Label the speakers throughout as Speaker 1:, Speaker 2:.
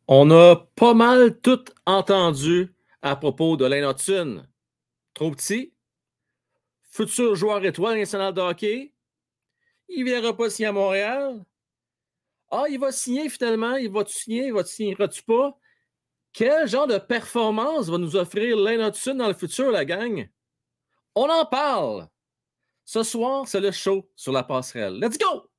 Speaker 1: On a pas mal tout entendu à propos de Lane Hutson. Trop petit, futur joueur étoile national de hockey, il ne viendra pas signer à Montréal. Ah, il va signer finalement, il va-tu signer, il signera-tu pas? Quel genre de performance va nous offrir Lane Hutson dans le futur, la gang? On en parle! Ce soir, c'est le show sur la passerelle. Let's go!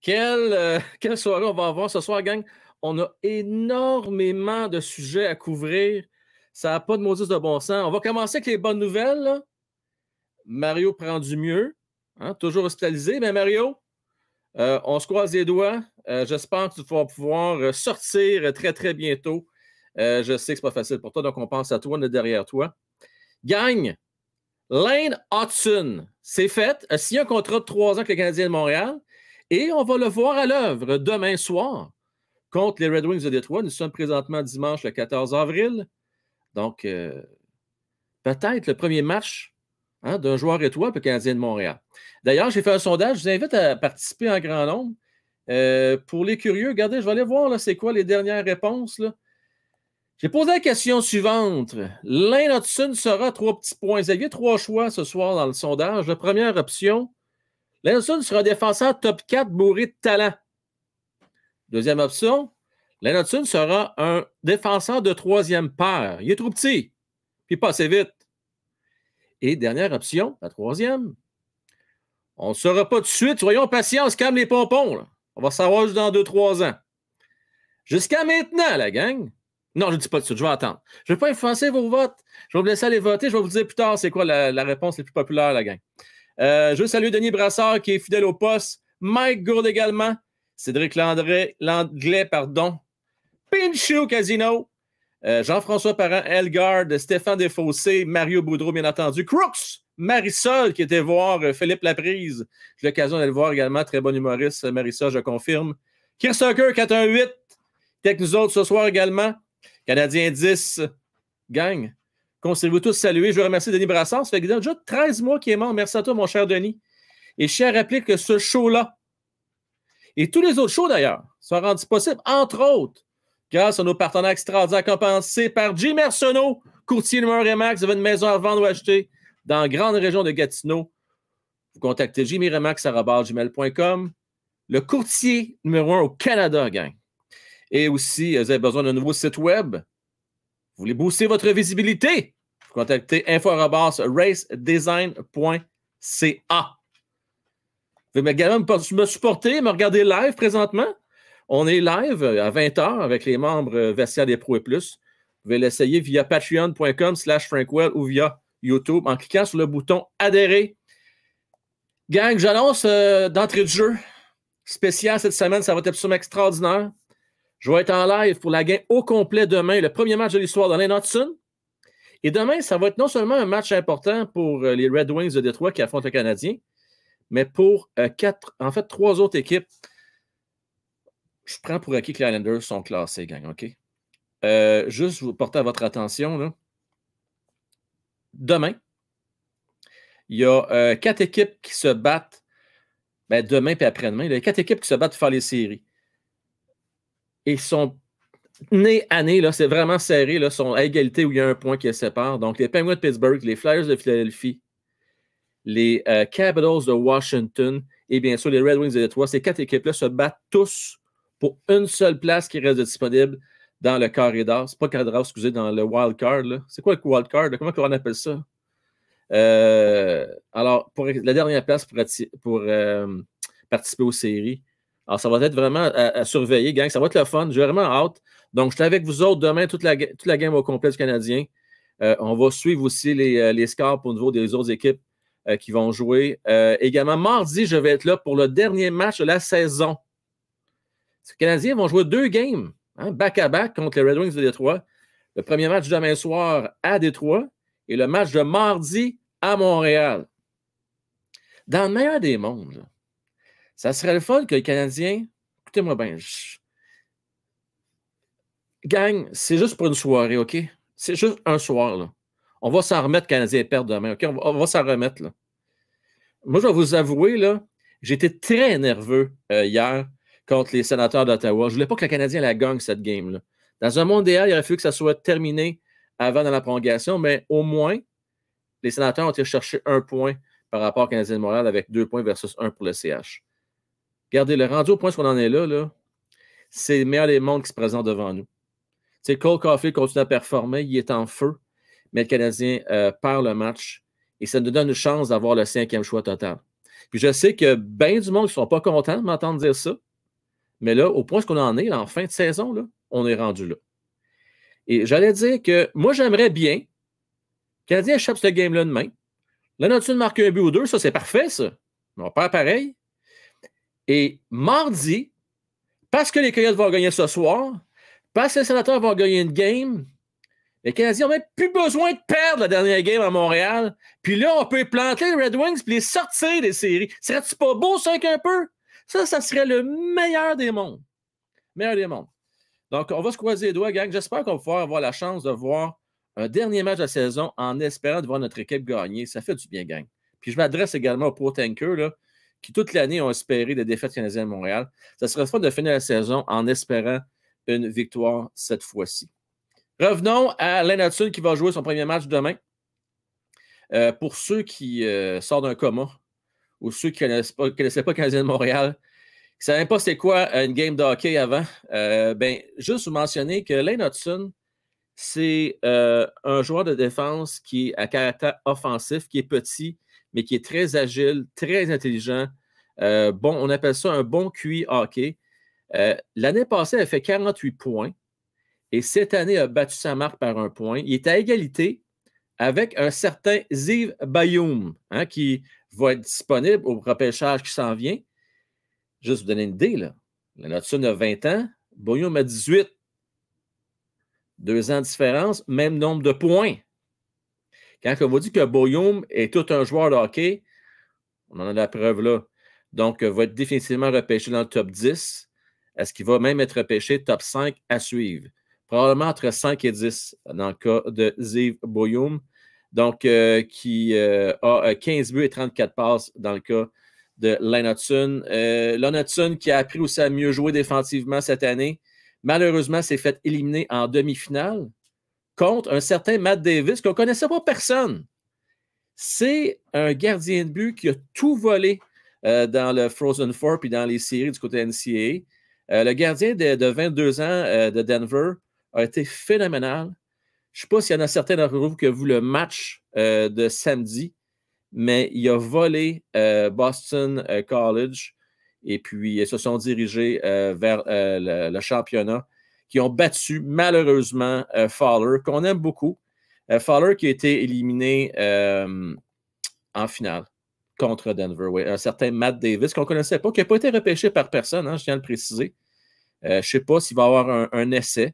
Speaker 1: Quelle soirée on va avoir ce soir, gang? On a énormément de sujets à couvrir. Ça n'a pas de maudit de bon sens. On va commencer avec les bonnes nouvelles. Là. Mario prend du mieux. Hein, toujours hospitalisé. Mais Mario, on se croise les doigts. J'espère que tu vas pouvoir sortir très, très bientôt. Je sais que ce n'est pas facile pour toi, donc on pense à toi, on est derrière toi. Gang, Lane Hutson, c'est fait. A signé un contrat de 3 ans avec le Canadien de Montréal. Et on va le voir à l'œuvre demain soir contre les Red Wings de Détroit. Nous sommes présentement dimanche le 14 avril. Donc, peut-être le premier match d'un joueur étoile pour le Canadien de Montréal. D'ailleurs, j'ai fait un sondage. Je vous invite à participer en grand nombre. Pour les curieux, regardez, je vais aller voir là, c'est quoi les dernières réponses. Là. J'ai posé la question suivante. Lane Hutson sera 3 petits points. Vous aviez 3 choix ce soir dans le sondage. La première option, Lane Hutson sera un défenseur top 4 bourré de talent. Deuxième option, Lane Hutson sera un défenseur de 3e paire. Il est trop petit, puis pas assez vite. Et dernière option, la 3e, on ne saura pas tout de suite. Soyons patients, on se calme les pompons. Là. On va savoir juste dans 2-3 ans. Jusqu'à maintenant, la gang. Non, je ne dis pas tout de suite, je vais attendre. Je ne vais pas influencer vos votes. Je vais vous laisser aller voter. Je vais vous dire plus tard c'est quoi la réponse la plus populaire, la gang. Je veux saluer Denis Brassard qui est fidèle au poste. Mike Gourde également. Cédric Langlais, pardon. Pinchou Casino. Jean-François Parent, Elgard, Stéphane Desfossés, Mario Boudreau, bien entendu. Crooks, Marisol qui était voir Philippe Laprise. J'ai l'occasion d'aller le voir également. Très bon humoriste, Marisol, je confirme. Kirsucker 418 qui est avec nous autres ce soir également. Canadien 10, gang. Conservez-vous tous saluer. Je veux remercier Denis Brassard. Ça fait déjà 13 mois qu'il est mort. Merci à toi, mon cher Denis. Et je tiens à rappeler que ce show-là, et tous les autres shows d'ailleurs, sont rendus possibles, entre autres, grâce à nos partenaires extraordinaires compensés par Jim Arsenault, courtier numéro Remax. Vous avez une maison à vendre ou acheter dans la grande région de Gatineau. Vous contactez jimmyremax@gmail.com. Le courtier numéro 1 au Canada, gang. Et aussi, vous avez besoin d'un nouveau site web. Vous voulez booster votre visibilité? Vous contactez info@racedesign.ca. Vous pouvez également me supporter, me regarder live présentement. On est live à 20h avec les membres Vestiaire des Pros et Plus. Vous pouvez l'essayer via patreon.com/frankwell ou via YouTube en cliquant sur le bouton adhérer. Gang, j'annonce d'entrée de jeu spécial cette semaine. Ça va être absolument extraordinaire. Je vais être en live pour la game au complet demain, le premier match de l'histoire de Lane Hutson. Et demain, ça va être non seulement un match important pour les Red Wings de Détroit qui affrontent le Canadien, mais pour 3 autres équipes. Je prends pour acquis que les Islanders sont classés, gang, OK? Juste vous porter à votre attention, là. Demain, il y a 4 équipes qui se battent. Demain et après-demain, il y a 4 équipes qui se battent pour faire les séries. Et ils sont nez à nez, là, c'est vraiment serré, là, sont à égalité où il y a un point qui les sépare. Donc, les Penguins de Pittsburgh, les Flyers de Philadelphie, les Capitals de Washington et bien sûr les Red Wings de Détroit, ces 4 équipes-là se battent tous pour une seule place qui reste disponible dans le carré d'or. C'est pas le carré d'or, excusez, dans le wild card. Là. C'est quoi le wild card? Là? Comment on appelle ça? Alors, pour la dernière place pour participer aux séries. Alors, ça va être vraiment à surveiller, gang. Ça va être le fun. J'ai vraiment hâte. Donc, je suis avec vous autres demain, toute la game au complet du Canadien. On va suivre aussi les scores au niveau des autres équipes qui vont jouer. Également, mardi, je vais être là pour le dernier match de la saison. Les Canadiens vont jouer 2 games, back-à-back contre les Red Wings de Détroit. Le premier match demain soir à Détroit et le match de mardi à Montréal. Dans le meilleur des mondes, là, ça serait le fun que les Canadiens... Écoutez-moi bien. Gang, c'est juste pour une soirée, OK? C'est juste un soir, là. On va s'en remettre, Canadiens perdent demain. OK? On va s'en remettre, là. Moi, je vais vous avouer, là, j'étais très nerveux hier contre les Sénateurs d'Ottawa. Je ne voulais pas que le Canadien la gagne, cette game-là. Dans un monde idéal, il aurait fallu que ça soit terminé avant dans la prolongation, mais au moins, les Sénateurs ont été chercher un point par rapport au Canadien de Montréal avec 2 points versus 1 pour le CH. Regardez, le rendu au point qu'on en est là, c'est le meilleur des mondes qui se présente devant nous. T'sais, Cole Caulfield continue à performer, il est en feu, mais le Canadien perd le match et ça nous donne une chance d'avoir le 5e choix total. Puis je sais que bien du monde ne sont pas contents de m'entendre dire ça, mais là, au point qu'on en est, là, en fin de saison, là, on est rendu là. Et j'allais dire que moi, j'aimerais bien que le Canadien échappe ce game-là demain. Là, notre marque un but ou deux, ça, c'est parfait, ça. On perd pareil. Et mardi, parce que les Coyotes vont gagner ce soir, parce que les Sénateurs vont gagner une game, les Canadiens n'ont même plus besoin de perdre la dernière game à Montréal. Puis là, on peut planter les Red Wings et les sortir des séries. Serait-tu pas beau, ça, un peu? Ça serait le meilleur des mondes. Meilleur des mondes. Donc, on va se croiser les doigts, gang. J'espère qu'on va pouvoir avoir la chance de voir un dernier match de la saison en espérant de voir notre équipe gagner. Ça fait du bien, gang. Puis je m'adresse également aux Pro Tankers, là, qui toute l'année ont espéré des défaites canadiennes à Montréal. Ça serait fun de finir la saison en espérant une victoire cette fois-ci. Revenons à Lane Hutson qui va jouer son premier match demain. Pour ceux qui sortent d'un coma ou ceux qui ne connaissaient pas le Canadien de Montréal, qui ne savaient pas c'est quoi une game de hockey avant, juste vous mentionner que Lane Hutson, c'est un joueur de défense qui est à caractère offensif, qui est petit, mais qui est très agile, très intelligent. On appelle ça un bon QI hockey. L'année passée, elle a fait 48 points. Et cette année, il a battu sa marque par 1 point. Il est à égalité avec un certain Ziv Bayoum, qui va être disponible au repêchage qui s'en vient. Juste vous donner une idée, là. Lane Hutson a 20 ans, Bayoum a 18. 2 ans de différence, même nombre de points. Quand on vous dit que Bayoum est tout un joueur de hockey, on en a la preuve là. Donc, va être définitivement repêché dans le top 10. Est-ce qu'il va même être repêché top 5 à suivre? Probablement entre 5 et 10 dans le cas de Ziv Bayoum. Donc, qui a 15 buts et 34 passes dans le cas de Lane Hutson. Lane Hutson qui a appris aussi à mieux jouer défensivement cette année. Malheureusement, s'est fait éliminer en demi-finale contre un certain Matt Davis qu'on ne connaissait pas personne. C'est un gardien de but qui a tout volé dans le Frozen Four puis dans les séries du côté NCAA. Le gardien de 22 ans de Denver a été phénoménal. Je ne sais pas s'il y en a certains d'entre vous qui ont vu le match de samedi, mais il a volé Boston College. Et puis, ils se sont dirigés vers le championnat, qui ont battu malheureusement Fowler, qu'on aime beaucoup. Fowler qui a été éliminé en finale contre Denver. Oui. Un certain Matt Davis, qu'on ne connaissait pas, qui n'a pas été repêché par personne, je tiens à le préciser. Je ne sais pas s'il va y avoir un essai.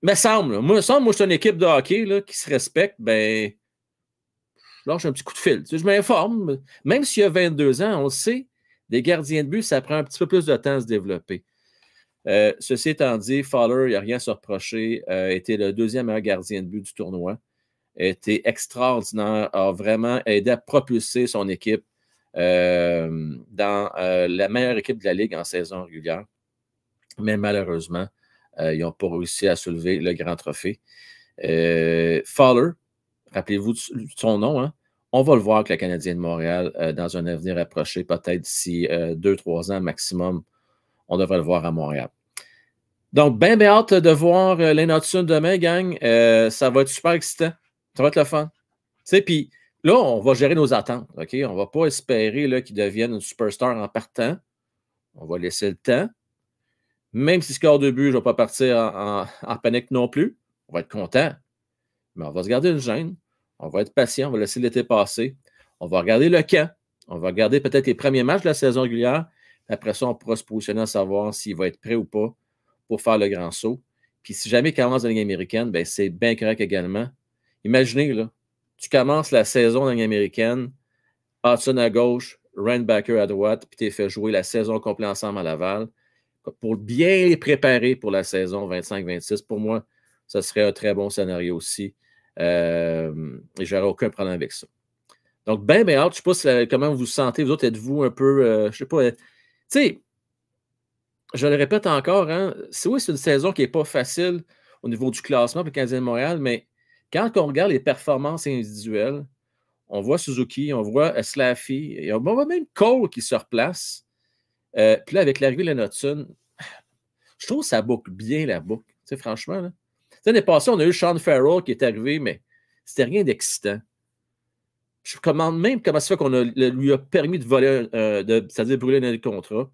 Speaker 1: Mais semble, moi, c'est une équipe de hockey là, qui se respecte, je lâche un petit coup de fil. Je m'informe. Même s'il y a 22 ans, on le sait, des gardiens de but, ça prend un petit peu plus de temps à se développer. Ceci étant dit, Fowler, il n'y a rien à se reprocher, a été le 2e meilleur gardien de but du tournoi, a été extraordinaire, a vraiment aidé à propulser son équipe dans la meilleure équipe de la Ligue en saison régulière. Mais malheureusement, ils n'ont pas réussi à soulever le grand trophée. Fowler, rappelez-vous de son nom, on va le voir avec le Canadien de Montréal dans un avenir approché, peut-être d'ici 2-3 ans maximum, on devrait le voir à Montréal. Donc, bien hâte de voir Lane Hutson demain, gang. Ça va être super excitant. Ça va être le fun. Puis là, on va gérer nos attentes. OK? On ne va pas espérer qu'il devienne une superstar en partant. On va laisser le temps. Même si score de but, je ne vais pas partir en panique non plus. On va être content. Mais on va se garder une gêne. On va être patient. On va laisser l'été passer. On va regarder le camp. On va regarder peut-être les premiers matchs de la saison régulière. Après ça, on pourra se positionner à savoir s'il va être prêt ou pas pour faire le grand saut. Puis si jamais il commence dans la Ligue américaine, c'est bien correct également. Imaginez, là, tu commences la saison dans la Ligue américaine, Hudson à gauche, Reinbacker à droite, puis tu es fait jouer la saison complète ensemble à Laval pour bien les préparer pour la saison 25-26. Pour moi, ça serait un très bon scénario aussi. Et j'aurais aucun problème avec ça. Donc, ben hâte. Je ne sais pas comment vous vous sentez. Vous autres, êtes-vous un peu, je sais pas, tu sais, je le répète encore, hein, oui, c'est une saison qui n'est pas facile au niveau du classement pour le Canadien de Montréal, mais quand on regarde les performances individuelles, on voit Suzuki, on voit Slaffy, et on voit même Cole qui se replace. Puis là, avec l'arrivée de Lenotson, je trouve que ça boucle bien la boucle. Tu sais, franchement, l'année passée, on a eu Sean Farrell qui est arrivé, mais c'était rien d'excitant. Je me demande même comment ça fait qu'on lui a permis de voler, c'est-à-dire brûler un année de contrat.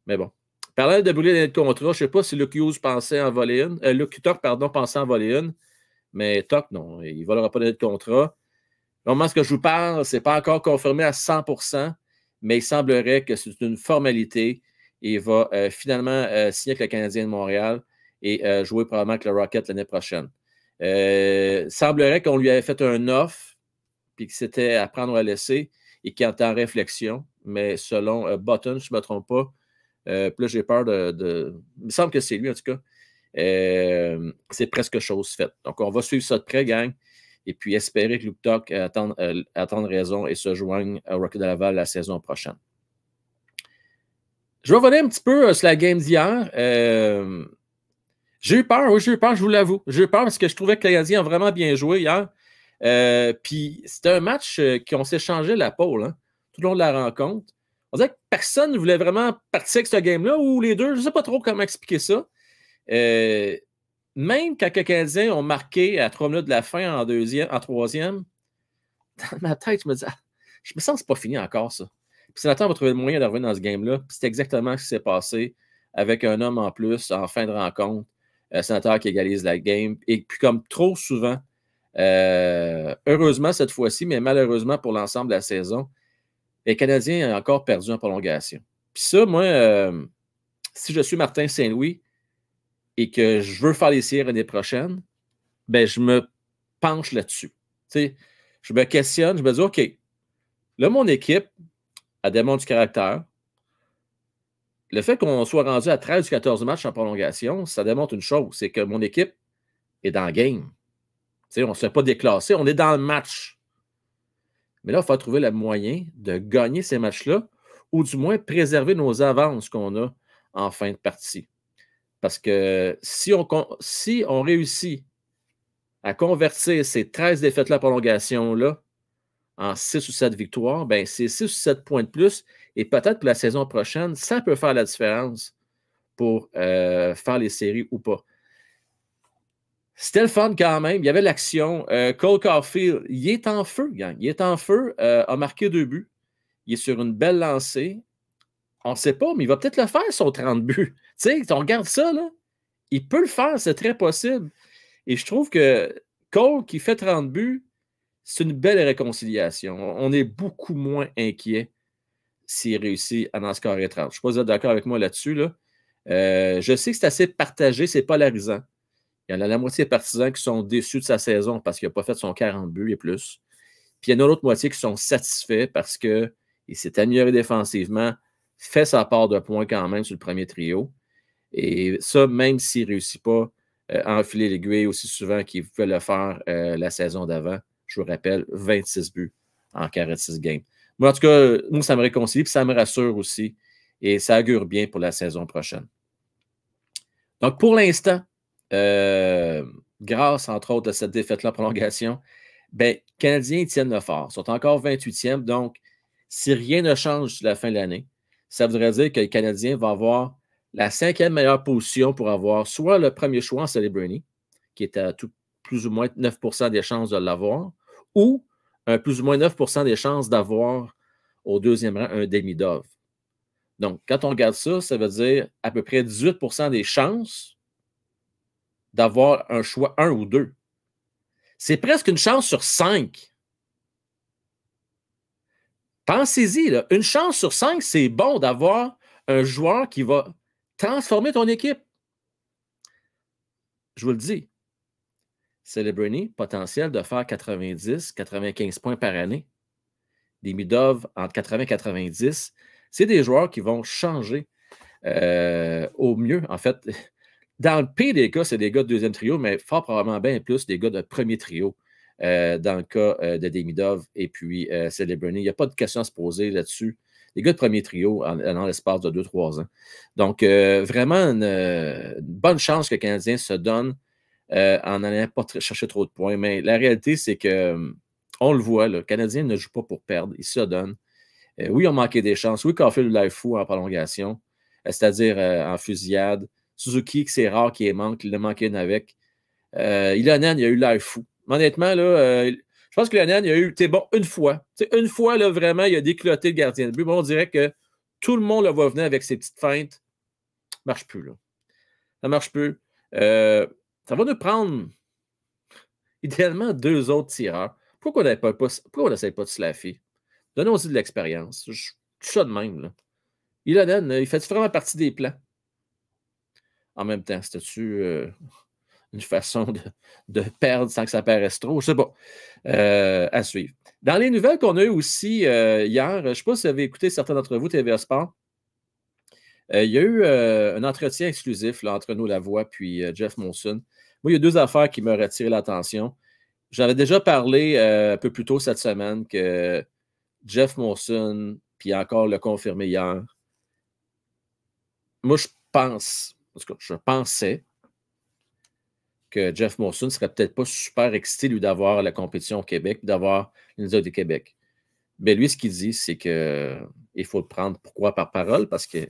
Speaker 1: Mais bon. Parlant de brûler l'année de contrat, je ne sais pas si Luke Hughes pensait en voler une. Luke Tuck, pardon, pensait en voler une. Mais Tuck, non, il ne volera pas l'année de contrat. Au moment où je vous parle, ce n'est pas encore confirmé à 100%, mais il semblerait que c'est une formalité. Il va finalement signer avec le Canadien de Montréal et jouer probablement avec le Rocket l'année prochaine. Il semblerait qu'on lui avait fait un offre, puis que c'était à prendre ou à laisser, et qu'il est en réflexion. Mais selon Button, je ne me trompe pas, puis là, j'ai peur de. Il me semble que c'est lui, en tout cas. C'est presque chose faite. Donc, on va suivre ça de près, gang. Et puis, espérer que Luke Tuck attende raison et se joigne au Rocket de Laval la saison prochaine. Je vais revenir un petit peu sur la game d'hier. J'ai eu peur, oui, j'ai eu peur, je vous l'avoue. J'ai eu peur parce que je trouvais que les Canadiens ont vraiment bien joué hier. Puis, c'était un match qu'on s'est changé la pôle tout le long de la rencontre. On dirait que personne ne voulait vraiment partir avec ce game-là, ou les deux, je ne sais pas trop comment expliquer ça. Même quand les Canadiens ont marqué à 3 minutes de la fin en troisième, dans ma tête, je me dis, je me sens que c'est pas fini encore, ça. Puis Sénateur va trouver le moyen de revenir dans ce game-là. Puis c'est exactement ce qui s'est passé avec un homme en plus en fin de rencontre. Sénateur qui égalise la game. Et puis comme trop souvent, heureusement cette fois-ci, mais malheureusement pour l'ensemble de la saison, les Canadiens ont encore perdu en prolongation. Puis ça, moi, si je suis Martin Saint-Louis et que je veux faire les séries l'année prochaine, ben je me penche là-dessus. Tu sais, je me questionne, je me dis, OK, là, mon équipe, elle démontre du caractère. Le fait qu'on soit rendu à 13 ou 14 matchs en prolongation, ça démontre une chose, c'est que mon équipe est dans le game. Tu sais, on ne se fait pas déclasser, on est dans le match. Mais là, il faut trouver le moyen de gagner ces matchs-là ou du moins préserver nos avances qu'on a en fin de partie. Parce que si on réussit à convertir ces 13 défaites-là en prolongation-là en 6 ou 7 victoires, ben c'est 6 ou 7 points de plus. Et peut-être pour la saison prochaine, ça peut faire la différence pour faire les séries ou pas. C'était le fun quand même. Il y avait l'action. Cole Caulfield, il est en feu, gang. Il est en feu, a marqué 2 buts. Il est sur une belle lancée. On ne sait pas, mais il va peut-être le faire, son 30 buts. Tu sais, on regarde ça, là. Il peut le faire, c'est très possible. Et je trouve que Cole qui fait 30 buts, c'est une belle réconciliation. On est beaucoup moins inquiet s'il réussit à en scorer 30. Je ne sais pas si vous êtes d'accord avec moi là-dessus. Là. Je sais que c'est assez partagé, c'est polarisant. Il y en a la moitié des partisans qui sont déçus de sa saison parce qu'il n'a pas fait son 40 buts et plus. Puis il y en a l'autre moitié qui sont satisfaits parce qu'il s'est amélioré défensivement, fait sa part de points quand même sur le premier trio. Et ça, même s'il ne réussit pas à enfiler l'aiguille aussi souvent qu'il pouvait le faire la saison d'avant, je vous rappelle, 26 buts en 46 games. Moi, en tout cas, nous, ça me réconcilie et ça me rassure aussi. Et ça augure bien pour la saison prochaine. Donc, pour l'instant, grâce, entre autres, à cette défaite-là en prolongation, ben, les Canadiens tiennent le fort. Ils sont encore 28e. Donc, si rien ne change sur la fin de l'année, ça voudrait dire que les Canadiens vont avoir la 5e meilleure position pour avoir soit le premier choix en Celebrity, qui est à plus ou moins 9% des chances de l'avoir, ou plus ou moins 9% des chances d'avoir au deuxième rang un demi-dove. Donc, quand on regarde ça, ça veut dire à peu près 18% des chances d'avoir un choix 1 ou 2. C'est presque une chance sur 5. Pensez-y, là, une chance sur 5, c'est bon d'avoir un joueur qui va transformer ton équipe. Je vous le dis. Celebrity, potentiel de faire 90, 95 points par année. Des mid-ov entre 80 et 90. C'est des joueurs qui vont changer au mieux. En fait, Dans le pire des cas, c'est des gars de deuxième trio, mais fort probablement bien plus des gars de premier trio dans le cas de Demidov et puis Celebrity. Il n'y a pas de question à se poser là-dessus. Les gars de premier trio dans l'espace de 2-3 ans. Donc, vraiment une bonne chance que le Canadien se donne en n'allant pas chercher trop de points. Mais la réalité, c'est que on le voit, le Canadien ne joue pas pour perdre. Il se donne. Oui, ils ont manqué des chances. Oui, Caulfield l'a fou en prolongation, c'est-à-dire en fusillade. Suzuki, que c'est rare qu'il manque, il l'a manqué une avec. Ilonen, il a eu l'air fou. Honnêtement, là, je pense que Ilonen, il a eu, t'es bon, une fois. T'sais, une fois, là, vraiment, il a décloté le gardien de but. Bon, on dirait que tout le monde le voit venir avec ses petites feintes. Ça ne marche plus, là. Ça ne marche plus. Ça va nous prendre idéalement 2 autres tireurs. Pourquoi on n'essaie pas de se la faire? Donnons-y de l'expérience. Tout ça de même, là. Ilonen, il fait vraiment partie des plans. En même temps, c'était-tu une façon de perdre sans que ça paraisse trop? Je ne sais pas. À suivre. Dans les nouvelles qu'on a eues aussi hier, je ne sais pas si vous avez écouté certains d'entre vous, TVA Sport, il y a eu un entretien exclusif là, entre nous, Lavoie, puis Jeff Molson. Moi, il y a 2 affaires qui m'ont retiré l'attention. J'avais déjà parlé un peu plus tôt cette semaine que Jeff Molson, puis encore le confirmé hier. Moi, je pense, en tout cas, je pensais que Jeff Molson ne serait peut-être pas super excité, lui, d'avoir la compétition au Québec, d'avoir l'Université du Québec. Mais lui, ce qu'il dit, c'est qu'il faut le prendre, pourquoi, par parole, parce qu'il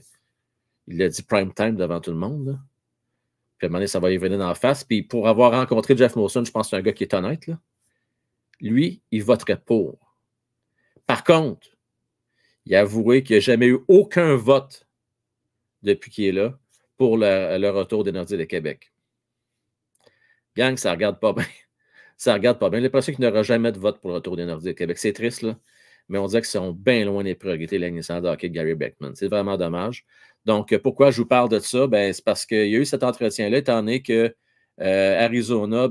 Speaker 1: a dit prime time devant tout le monde. Là. Puis à un moment donné, ça va y venir dans la face. Puis pour avoir rencontré Jeff Molson, je pense que c'est un gars qui est honnête. Là. Lui, il voterait pour. Par contre, il a avoué qu'il n'a jamais eu aucun vote depuis qu'il est là pour le retour des Nordiques de Québec. Gang, ça ne regarde pas bien. Ça ne regarde pas bien. J'ai l'impression qu'il n'y aura jamais de vote pour le retour des Nordiques de Québec. C'est triste, là. Mais on dirait qu'ils sont bien loin des priorités de la naissance de hockey de Gary Bettman. C'est vraiment dommage. Donc, pourquoi je vous parle de ça? Ben, c'est parce qu'il y a eu cet entretien-là, étant donné que Arizona,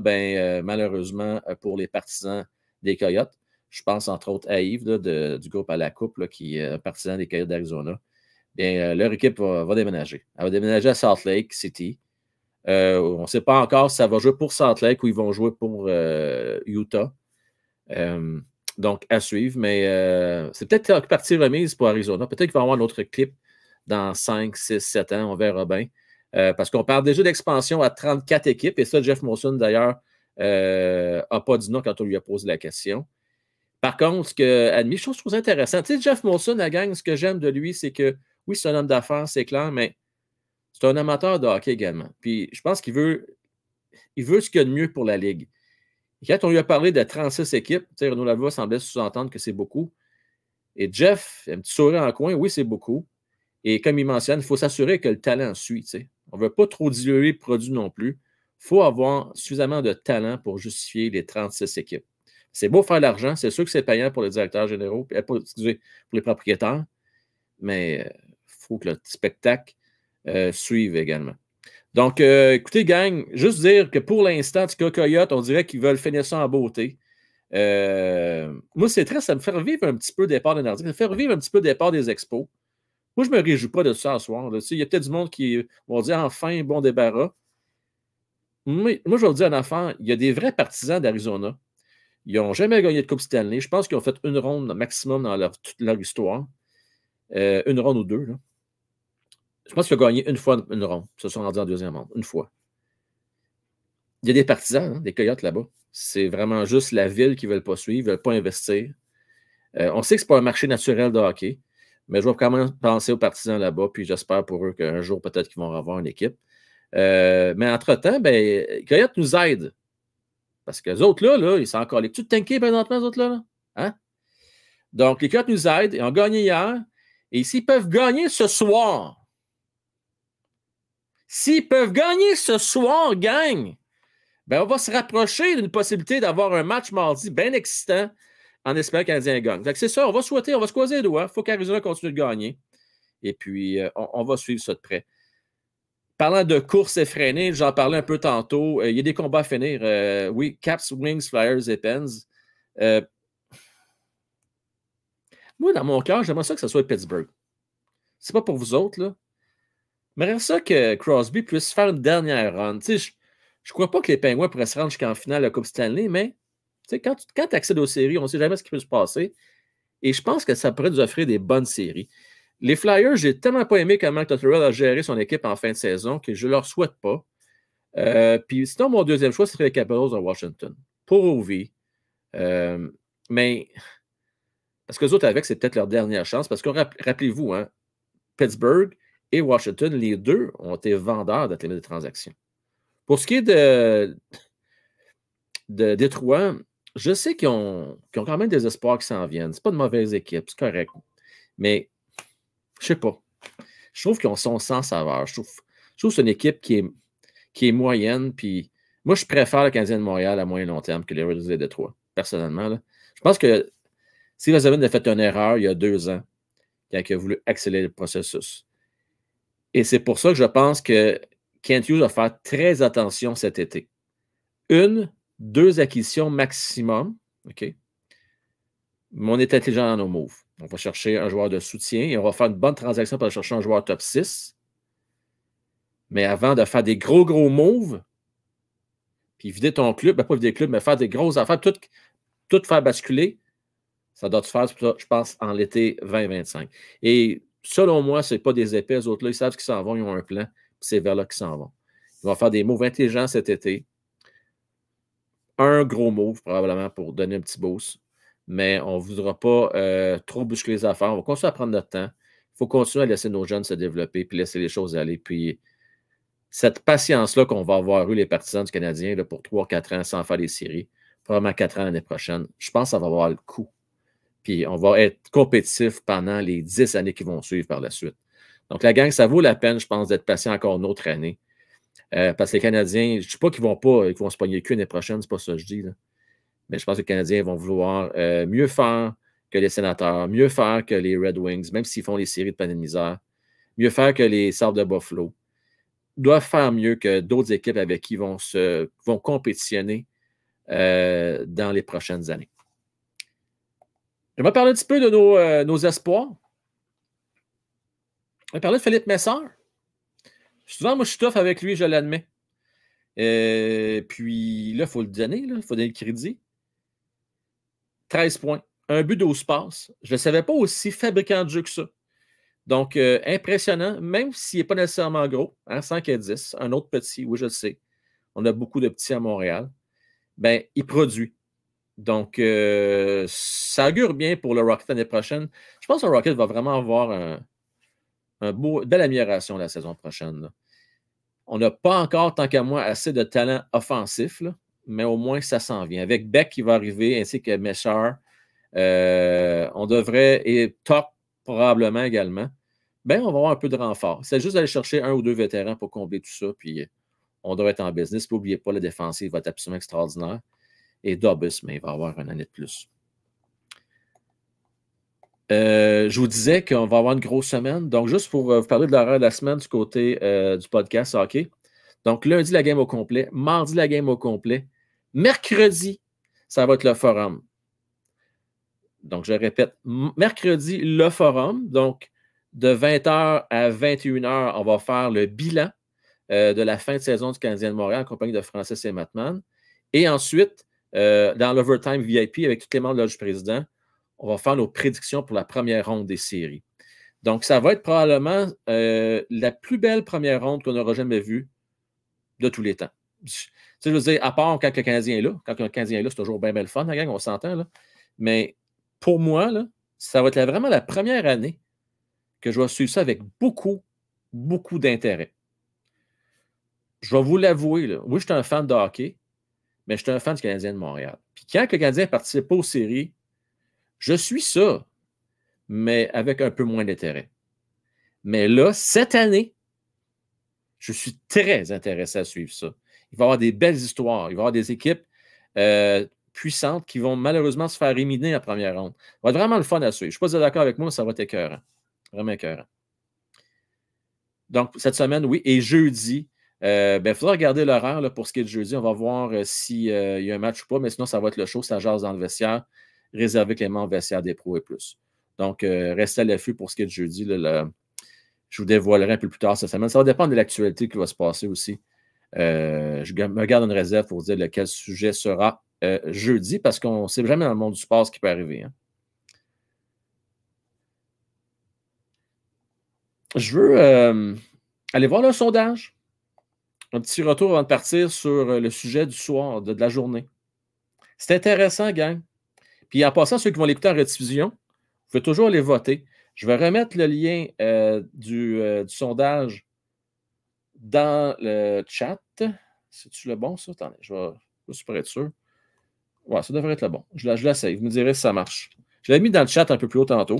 Speaker 1: malheureusement, pour les partisans des Coyotes, je pense entre autres à Yves là, du groupe à la Coupe, là, qui est partisan des Coyotes d'Arizona, leur équipe va déménager. Elle va déménager à Salt Lake City. On ne sait pas encore si ça va jouer pour Salt Lake ou ils vont jouer pour Utah. Donc, à suivre. Mais c'est peut-être partie remise pour Arizona. Peut-être qu'il va y avoir un autre clip dans 5, 6, 7 ans. On verra bien. Parce qu'on parle déjà d'expansion à 34 équipes. Et ça, Jeff Molson, d'ailleurs, n'a pas dit non quand on lui a posé la question. Par contre, ce que admis, je trouve intéressant. Tu sais, Jeff Molson, la gang, ce que j'aime de lui, c'est que, oui, c'est un homme d'affaires, c'est clair, mais c'est un amateur de hockey également. Puis je pense qu'il veut ce qu'il y a de mieux pour la Ligue. Et quand on lui a parlé de 36 équipes, Renaud Lavoie semblait sous-entendre que c'est beaucoup. Et Jeff, un petit sourire en coin, oui, c'est beaucoup. Et comme il mentionne, il faut s'assurer que le talent suit. T'sais. On ne veut pas trop diluer le produit non plus. Il faut avoir suffisamment de talent pour justifier les 36 équipes. C'est beau faire l'argent, c'est sûr que c'est payant pour les directeurs généraux, pour les propriétaires, mais il faut que le spectacle suive également. Donc, écoutez, gang, juste dire que pour l'instant, en tout cas, Coyote, on dirait qu'ils veulent finir ça en beauté. Moi, c'est très, ça me fait revivre un petit peu le départ des Nordiques, ça me fait revivre un petit peu le départ des Expos. Moi, je ne me réjouis pas de ça ce soir. Il y a peut-être du monde qui vont dire enfin, bon débarras. Moi, je vais vous dire une affaire, il y a des vrais partisans d'Arizona. Ils n'ont jamais gagné de Coupe Stanley. Je pense qu'ils ont fait une ronde maximum dans toute leur histoire. Une ronde ou 2. Là. Je pense qu'ils ont gagné une fois une ronde. Ils se sont rendus en deuxième ronde. Une fois. Il y a des partisans, des Coyotes là-bas. C'est vraiment juste la ville qui ne veut pas suivre, ne veut pas investir. On sait que ce n'est pas un marché naturel de hockey, mais je vais quand même penser aux partisans là-bas, puis j'espère pour eux qu'un jour, peut-être qu'ils vont avoir une équipe. Mais entre-temps, les Coyotes nous aident. Parce que les autres là, ils sont encore les petits tankés présentement, les autres là. Hein? Donc, les Coyotes nous aident. Ils ont gagné hier. Et s'ils peuvent gagner ce soir, gang, on va se rapprocher d'une possibilité d'avoir un match mardi bien excitant en espérant que le Canadien gagne. Donc, c'est ça, on va se croiser les doigts. Il faut qu'Arizona continue de gagner. Et puis, on va suivre ça de près. Parlant de course effrénée, j'en parlais un peu tantôt. Il y a des combats à finir. Oui, Caps, Wings, Flyers et Pens. Moi, dans mon cœur, j'aimerais ça que ce soit Pittsburgh. C'est pas pour vous autres, là. J'aimerais ça que Crosby puisse faire une dernière run. Tu sais, je ne crois pas que les Penguins pourraient se rendre jusqu'en finale de la Coupe Stanley, mais tu sais, quand tu accèdes aux séries, on ne sait jamais ce qui peut se passer. Et je pense que ça pourrait nous offrir des bonnes séries. Les Flyers, j'ai tellement pas aimé comment Tortorella a géré son équipe en fin de saison que je ne leur souhaite pas. Puis sinon, mon deuxième choix, ce serait les Capitals de Washington. Pour Ovi. Mais parce que les autres avec, c'est peut-être leur dernière chance. Parce que rappelez-vous, hein, Pittsburgh et Washington, les deux ont été vendeurs de des transactions. Pour ce qui est de Détroit, je sais qu'ils ont quand même des espoirs qui s'en viennent. C'est pas de mauvaise équipe, c'est correct. Mais je sais pas. Je trouve qu'ils sont sans saveur. Je trouve que c'est une équipe qui est moyenne. Puis moi, je préfère le Canadien de Montréal à moyen long terme que les Red Wings de Détroit, personnellement. Là. Je pense que si Vezemund a fait une erreur il y a 2 ans, quand il a voulu accélérer le processus. Et c'est pour ça que je pense que Kent Hughes va faire très attention cet été. 2 acquisitions maximum. OK? Mais on est intelligent dans nos moves. On va chercher un joueur de soutien et on va faire une bonne transaction pour aller chercher un joueur top 6. Mais avant de faire des gros moves, puis vider ton club, pas vider le club, mais faire des grosses affaires, tout faire basculer, ça doit se faire, je pense, en l'été 2025. Et selon moi, ce n'est pas des épais. Les autres-là, ils savent ce qu'ils s'en vont, ils ont un plan, puis c'est vers là qu'ils s'en vont. Ils vont faire des moves intelligents cet été. Un gros move, probablement, pour donner un petit boost. Mais on ne voudra pas trop bousculer les affaires. On va continuer à prendre notre temps. Il faut continuer à laisser nos jeunes se développer, puis laisser les choses aller. Puis cette patience-là qu'on va avoir eu, les partisans du Canadien, là, pour 3-4 ans sans faire des séries, probablement 4 ans l'année prochaine, je pense que ça va avoir le coup. Puis on va être compétitif pendant les 10 années qui vont suivre par la suite. Donc la gang, ça vaut la peine, je pense, d'être patient encore une autre année. Parce que les Canadiens, je ne dis pas qu'ils vont se pogner le cul l'année prochaine, c'est pas ça que je dis. Là. Mais je pense que les Canadiens vont vouloir mieux faire que les Sénateurs, mieux faire que les Red Wings, même s'ils font les séries de panne de misère, mieux faire que les Sabres de Buffalo. Ils doivent faire mieux que d'autres équipes avec qui vont compétitionner dans les prochaines années. Je vais parler un petit peu de nos espoirs. Je vais parler de Philippe Messard. Souvent, moi, je suis tough avec lui, je l'admets. Puis là, il faut le donner, il faut donner le crédit. 13 points, un but 12 passes. Je ne savais pas aussi fabricant de jeu que ça. Donc, impressionnant, même s'il n'est pas nécessairement gros, hein, 5 à 10, un autre petit, oui, je le sais. On a beaucoup de petits à Montréal. Ben, il produit. Donc, ça augure bien pour le Rocket l'année prochaine. Je pense que le Rocket va vraiment avoir une belle amélioration la saison prochaine. Là. On n'a pas encore, tant qu'à moi, assez de talent offensif, là, mais au moins, ça s'en vient. Avec Beck qui va arriver, ainsi que Messard, on devrait, et Top probablement également, ben, on va avoir un peu de renfort. C'est juste d'aller chercher 1 ou 2 vétérans pour combler tout ça, puis on devrait être en business. N'oubliez pas, la défensive va être absolument extraordinaire. Et Dobbs, mais il va avoir une année de plus. Je vous disais qu'on va avoir une grosse semaine. Donc, juste pour vous parler de l'horaire de la semaine du côté du podcast hockey. Donc, lundi, la game au complet. Mardi, la game au complet. Mercredi, ça va être le forum. Donc, je répète, mercredi, le forum. Donc, de 20h à 21h, on va faire le bilan de la fin de saison du Canadien de Montréal en compagnie de Francis et Matman. Et ensuite, dans l'Overtime VIP, avec tous les membres de l'Ordre du Président, on va faire nos prédictions pour la première ronde des séries. Donc, ça va être probablement la plus belle première ronde qu'on n'aura jamais vue de tous les temps. Tu sais, je veux dire, à part quand le Canadien est là. Quand le Canadien est là, c'est toujours bien le fun, la gang, on s'entend. Là. Mais pour moi, là, ça va être vraiment la première année que je vais suivre ça avec beaucoup, beaucoup d'intérêt. Je vais vous l'avouer, là. Oui, je suis un fan de hockey, mais je suis un fan du Canadien de Montréal. Puis quand le Canadien ne participe pas aux séries, je suis ça, mais avec un peu moins d'intérêt. Mais là, cette année, je suis très intéressé à suivre ça. Il va y avoir des belles histoires. Il va y avoir des équipes puissantes qui vont malheureusement se faire éliminer en première ronde. Ça va être vraiment le fun à suivre. Je ne suis pas d'accord avec moi, mais ça va être écœurant. Vraiment écœurant. Donc, cette semaine, oui. Et jeudi, il faudra regarder l'horaire pour ce qui est de jeudi. On va voir s'il y a un match ou pas, mais sinon, ça va être le show, ça jase dans le vestiaire, réservé avec les membres vestiaires des pros et plus. Donc, restez à l'affût pour ce qui est de jeudi. Je vous dévoilerai un peu plus tard cette semaine. Ça va dépendre de l'actualité qui va se passer aussi. Je me garde une réserve pour vous dire lequel sujet sera jeudi, parce qu'on ne sait jamais dans le monde du sport ce qui peut arriver. Hein. Je veux aller voir le sondage. Un petit retour avant de partir sur le sujet du soir, de la journée. C'est intéressant, gang. Puis en passant, ceux qui vont l'écouter en rediffusion, vous pouvez toujours aller voter. Je vais remettre le lien du sondage dans le chat. C'est-tu le bon, ça? Attendez, je suis pas être sûr. Ouais, ça devrait être le bon. Je l'essaye. Vous me direz si ça marche. Je l'ai mis dans le chat un peu plus haut tantôt.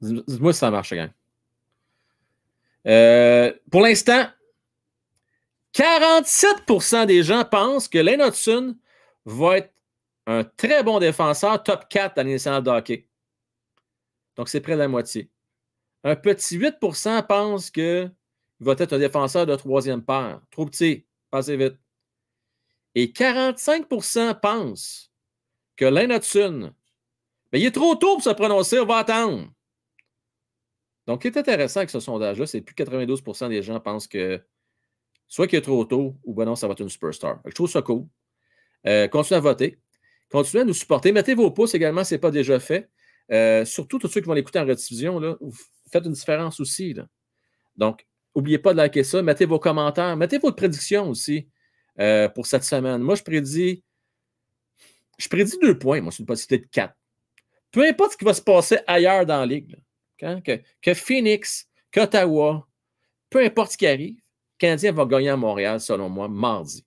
Speaker 1: Dites-moi si ça marche, gang. Pour l'instant, 47% des gens pensent que Lane Hutson va être un très bon défenseur, top 4 dans les nationales de hockey. Donc, c'est près de la moitié. Un petit 8% pense qu'il va être un défenseur de troisième paire. Trop petit, passez vite. Et 45% pensent que Lane Hutson, il est trop tôt pour se prononcer, on va attendre. Donc, ce qui est intéressant avec ce sondage-là, c'est que plus 92% des gens pensent que soit qu'il est trop tôt ou non, ça va être une superstar. Je trouve ça cool. Continuez à voter. Continuez à nous supporter. Mettez vos pouces également si ce n'est pas déjà fait. Surtout tous ceux qui vont l'écouter en rediffusion, là, vous faites une différence aussi. Là. Donc, n'oubliez pas de liker ça. Mettez vos commentaires. Mettez votre prédiction aussi pour cette semaine. Moi, je prédis 2 points. Moi, c'est une possibilité de 4. Peu importe ce qui va se passer ailleurs dans la ligue. Là, que Phoenix, qu'Ottawa, peu importe ce qui arrive, le Canadien va gagner à Montréal, selon moi, mardi.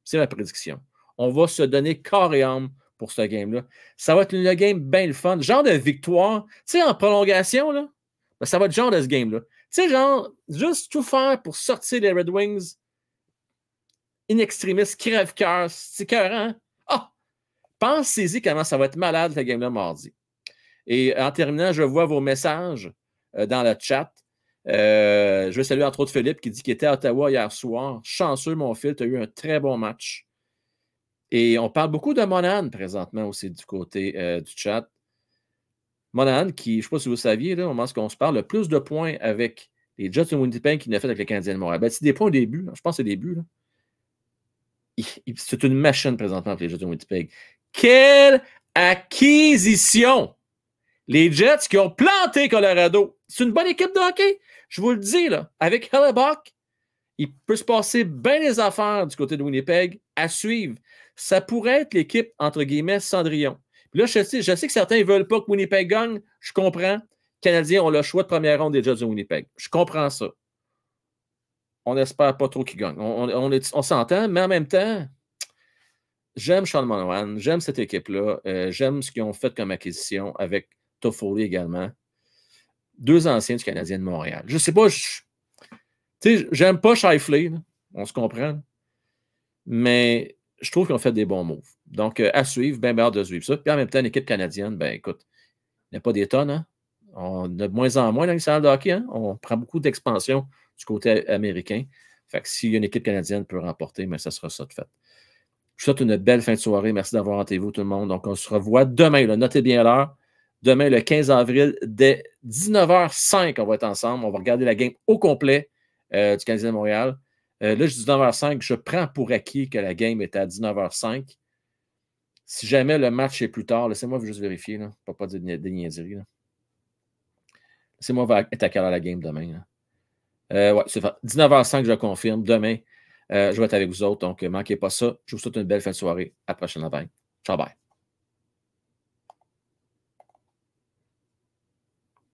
Speaker 1: C'est ma prédiction. On va se donner corps et âme pour ce game-là. Ça va être une game bien le fun. Genre de victoire. Tu sais, en prolongation, là, ben, ça va être genre de ce game-là. Tu sais, genre, juste tout faire pour sortir les Red Wings in extremis, crève-cœur. C'est écœurant. Ah! Pensez-y comment ça va être malade, ce game-là, mardi. Et en terminant, je vois vos messages dans le chat. Je veux saluer entre autres Philippe qui dit qu'il était à Ottawa hier soir. Chanceux, mon Phil, tu as eu un très bon match. Et on parle beaucoup de Monahan présentement aussi du côté du chat. Monahan, qui, je ne sais pas si vous saviez, là, au moment où on se parle, le plus de points avec les Jets de Winnipeg qu'il n'a fait avec les Canadiens de Montréal. Ben, c'est des points au début. Là. Je pense que c'est des buts. C'est une machine présentement pour les Jets de Winnipeg. Quelle acquisition! Les Jets qui ont planté Colorado. C'est une bonne équipe de hockey. Je vous le dis, là, avec Hellebuck, il peut se passer bien les affaires du côté de Winnipeg à suivre. Ça pourrait être l'équipe, entre guillemets, Cendrillon. Puis là, je sais que certains ne veulent pas que Winnipeg gagne. Je comprends. Les Canadiens ont le choix de première ronde des Jets de Winnipeg. Je comprends ça. On n'espère pas trop qu'ils gagnent. On s'entend, mais en même temps, j'aime Sean Monahan. J'aime cette équipe-là. J'aime ce qu'ils ont fait comme acquisition avec Toffoli également. 2 anciens du Canadien de Montréal. Je ne sais pas, j'aime pas Scheifele, on se comprend, mais je trouve qu'ils ont fait des bons moves. Donc, à suivre, bien hâte de suivre ça. Puis en même temps, l'équipe canadienne, ben écoute, il n'y a pas des tonnes, hein? On a de moins en moins dans les salles de hockey, hein? On prend beaucoup d'expansion du côté américain. Fait que si une équipe canadienne peut remporter, mais ça sera ça de fait. Je vous souhaite une belle fin de soirée. Merci d'avoir rendez-vous tout le monde. Donc, on se revoit demain. Là, notez bien l'heure. Demain, le 15 avril, dès 19h05, on va être ensemble. On va regarder la game au complet du Canadien de Montréal. Là, je dis 19h05. Je prends pour acquis que la game est à 19h05. Si jamais le match est plus tard, laissez-moi juste vérifier. Là. Je ne peux pas dire des niaiseries. Laissez-moi être à quelle heure la game demain. Ouais, c'est fait. 19h05, je confirme. Demain, je vais être avec vous autres. Donc, ne manquez pas ça. Je vous souhaite une belle fin de soirée. À la prochaine. Bye. Ciao, bye.